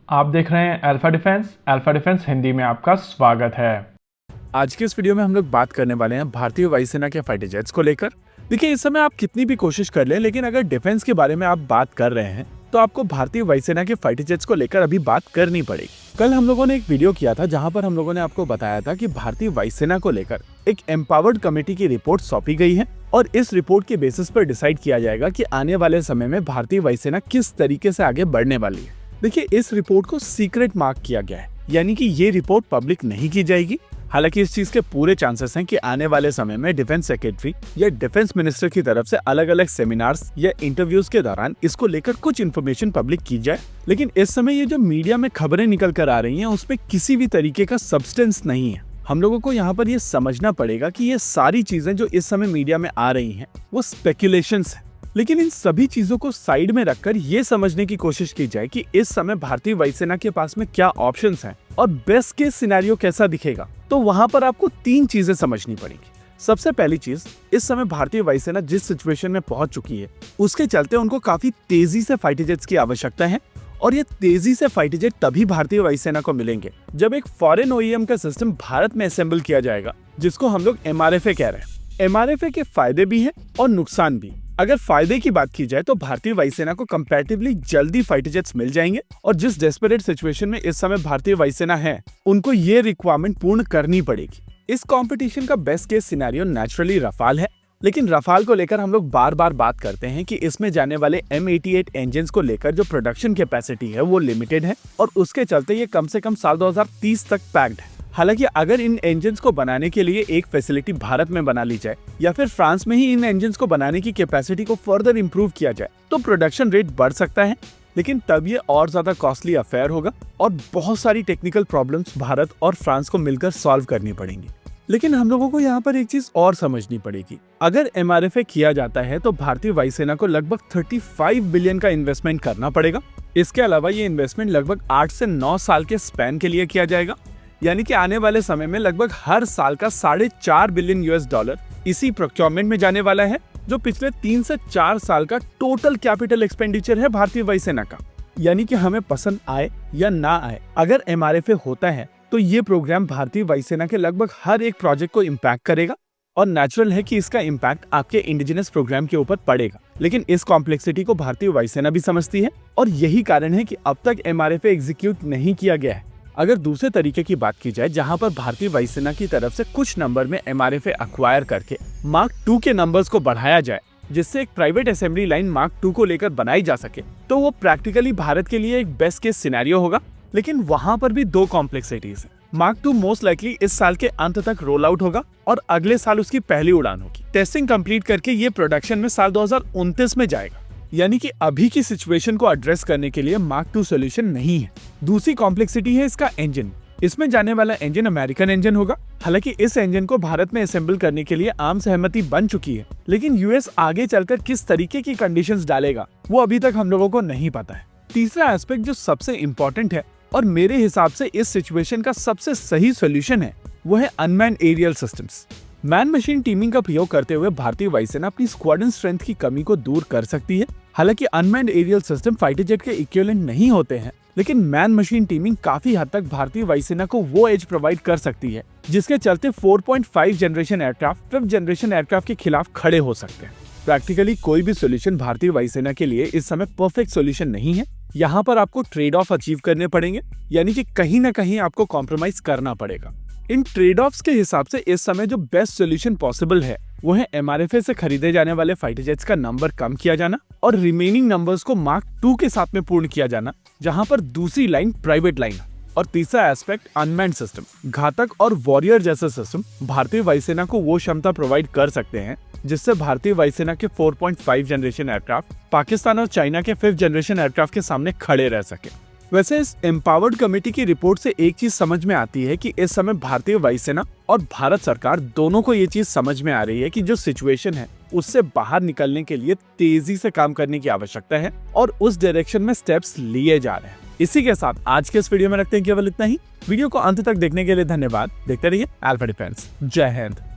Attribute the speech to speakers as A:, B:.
A: आप देख रहे हैं अल्फा डिफेंस हिंदी में आपका स्वागत है।
B: आज के इस वीडियो में हम लोग बात करने वाले हैं भारतीय वायुसेना के फाइटर जेट्स को लेकर। देखिए, इस समय आप कितनी भी कोशिश कर लें, लेकिन अगर डिफेंस के बारे में आप बात कर रहे हैं तो आपको भारतीय वायुसेना के फाइटर जेट्स को लेकर अभी बात करनी पड़ेगी। कल हम लोगों ने एक वीडियो किया था जहां पर हम लोगों ने आपको बताया था कि भारतीय वायुसेना को लेकर एक एम्पावर्ड कमेटी की रिपोर्ट सौंपी गई है और इस रिपोर्ट के बेसिस पर डिसाइड किया जाएगा कि आने वाले समय में भारतीय वायुसेना किस तरीके से आगे बढ़ने वाली है। देखिए, इस रिपोर्ट को सीक्रेट मार्क किया गया है, यानी कि ये रिपोर्ट पब्लिक नहीं की जाएगी। हालांकि इस चीज के पूरे चांसेस हैं कि आने वाले समय में डिफेंस सेक्रेटरी या डिफेंस मिनिस्टर की तरफ से अलग अलग सेमिनार्स या इंटरव्यूज के दौरान इसको लेकर कुछ इन्फॉर्मेशन पब्लिक की जाए। लेकिन इस समय ये जो मीडिया में खबरें निकल कर आ रही हैं उसमें किसी भी तरीके का सब्सटेंस नहीं है। हम लोगों को यहाँ पर ये समझना पड़ेगा कि ये सारी चीजें जो इस समय मीडिया में आ रही हैं वो स्पेकुलेशंस है। लेकिन इन सभी चीजों को साइड में रखकर ये समझने की कोशिश की जाए कि इस समय भारतीय वायुसेना के पास में क्या ऑप्शंस हैं और बेस्ट केस सिनेरियो कैसा दिखेगा। तो वहां पर आपको तीन चीजें समझनी पड़ेंगी। सबसे पहली चीज, इस समय भारतीय वायुसेना जिस सिचुएशन में पहुंच चुकी है उसके चलते उनको काफी तेजी से फाइटर जेट्स की आवश्यकता है और ये तेजी से फाइटर जेट तभी भारतीय वायुसेना को मिलेंगे जब एक फॉरेन ओईएम का सिस्टम भारत में असेंबल किया जाएगा, जिसको हम लोग MRFA कह रहे हैं। MRFA के फायदे भी हैं और नुकसान भी। अगर फायदे की बात की जाए तो भारतीय वायुसेना को कंपैरेटिवली जल्दी फाइटर जेट्स मिल जाएंगे और जिस डेस्परेट सिचुएशन में इस समय भारतीय वायुसेना है उनको ये रिक्वायरमेंट पूर्ण करनी पड़ेगी। इस कंपटीशन का best case scenario naturally Rafale है, लेकिन रफाल को लेकर हम लोग बार बार बात करते हैं कि इसमें जाने वाले M88 इंजन को लेकर जो प्रोडक्शन कैपेसिटी है वो लिमिटेड है और उसके चलते ये कम से कम साल 2030 तक पैक्ड है। हालांकि अगर इन इंजन्स को बनाने के लिए एक फैसिलिटी भारत में बना ली जाए या फिर फ्रांस में ही इन इंजन्स को बनाने की कैपेसिटी को फर्दर इंप्रूव किया जाए तो प्रोडक्शन रेट बढ़ सकता है, लेकिन तब ये और ज्यादा कॉस्टली अफेयर होगा और बहुत सारी टेक्निकल प्रॉब्लम्स भारत और फ्रांस को मिलकर सॉल्व करनी पड़ेंगी। लेकिन हम लोगों को यहाँ पर एक चीज और समझनी पड़ेगी। अगर MRFA किया जाता है तो भारतीय वायुसेना को लगभग 35 बिलियन का इन्वेस्टमेंट करना पड़ेगा। इसके अलावा ये इन्वेस्टमेंट लगभग 8 से 9 साल के स्पैन के लिए किया जाएगा, यानी कि आने वाले समय में लगभग हर साल का $4.5 बिलियन US इसी प्रोक्योरमेंट में जाने वाला है, जो पिछले 3 से 4 साल का टोटल कैपिटल एक्सपेंडिचर है भारतीय वायुसेना का। यानी कि हमें पसंद आए या ना आए, अगर MRFA होता है तो ये प्रोग्राम भारतीय वायुसेना के लगभग हर एक प्रोजेक्ट को इम्पैक्ट करेगा और नेचुरल है कि इसका इम्पैक्ट आपके इंडिजिनस प्रोग्राम के ऊपर पड़ेगा। लेकिन इस कॉम्प्लेक्सिटी को भारतीय वायुसेना भी समझती है और यही कारण है कि अब तक MRFA एग्जीक्यूट नहीं किया गया है। अगर दूसरे तरीके की बात की जाए जहां पर भारतीय वायुसेना की तरफ से कुछ नंबर में MRFA अक्वायर करके Mark II के नंबर्स को बढ़ाया जाए, जिससे एक private assembly line Mark II को लेकर बनाई जा सके, तो वो प्रैक्टिकली भारत के लिए एक बेस्ट केस सिनेरियो होगा। लेकिन वहां पर भी दो कॉम्प्लेक्सिटीज हैं। Mark II मोस्ट लाइकली इस साल के अंत तक रोल आउट होगा और अगले साल उसकी पहली उड़ान होगी। टेस्टिंग कंप्लीट करके ये प्रोडक्शन में साल 2029 में जाएगा, यानी कि अभी की सिचुएशन को एड्रेस करने के लिए Mark II सॉल्यूशन नहीं है। दूसरी कॉम्प्लेक्सिटी है इसका इंजन। इसमें जाने वाला इंजन अमेरिकन इंजन होगा। हालांकि इस इंजन को भारत में असेंबल करने के लिए आम सहमति बन चुकी है, लेकिन US आगे चलकर किस तरीके की कंडीशंस डालेगा वो अभी तक हम लोगों को नहीं पता है। तीसरा एस्पेक्ट जो सबसे इम्पोर्टेंट है और मेरे हिसाब से इस सिचुएशन का सबसे सही सोल्यूशन है वो है unmanned aerial systems. Man machine teaming का प्रयोग करते हुए भारतीय वायुसेना अपनी स्क्वाड्रन स्ट्रेंथ की कमी को दूर कर सकती है। हालांकि unmanned aerial system fighter jet के इक्विवेलेंट नहीं होते हैं, लेकिन मैन मशीन टीमिंग काफी हद तक भारतीय वायुसेना को वो एज प्रोवाइड कर सकती है जिसके चलते 4.5 generation aircraft 5th generation aircraft के खिलाफ खड़े हो सकते हैं। प्रैक्टिकली कोई भी सोल्यूशन भारतीय वायुसेना के लिए इस समय परफेक्ट सोल्यूशन नहीं है। यहाँ पर आपको ट्रेड ऑफ अचीव करने पड़ेंगे, यानी कि कहीं ना कहीं आपको कॉम्प्रोमाइज करना पड़ेगा। इन ट्रेड ऑफ्स के हिसाब से इस समय जो बेस्ट सोल्यूशन पॉसिबल है वो है MRFA से खरीदे जाने वाले फाइटर जेट्स का नंबर कम किया जाना और रिमेनिंग नंबर्स को Mark II के साथ में पूर्ण किया जाना, जहां पर दूसरी लाइन प्राइवेट लाइन है। और तीसरा एस्पेक्ट अनमैन्ड सिस्टम। घातक और वॉरियर जैसे सिस्टम भारतीय वायुसेना को वो क्षमता प्रोवाइड कर सकते हैं जिससे भारतीय वायुसेना के 4.5 जनरेशन एयरक्राफ्ट पाकिस्तान और चाइना के 5th जनरेशन एयरक्राफ्ट के सामने खड़े रह सके। वैसे इस एम्पावर्ड कमेटी की रिपोर्ट से एक चीज समझ में आती है कि इस समय भारतीय वायुसेना और भारत सरकार दोनों को ये चीज समझ में आ रही है कि जो सिचुएशन है उससे बाहर निकलने के लिए तेजी से काम करने की आवश्यकता है और उस डायरेक्शन में स्टेप्स लिए जा रहे हैं। इसी के साथ आज के इस वीडियो में रखते हैं केवल इतना ही। वीडियो को अंत तक देखने के लिए धन्यवाद। देखते रहिए अल्फा डिफेंस। जय हिंद।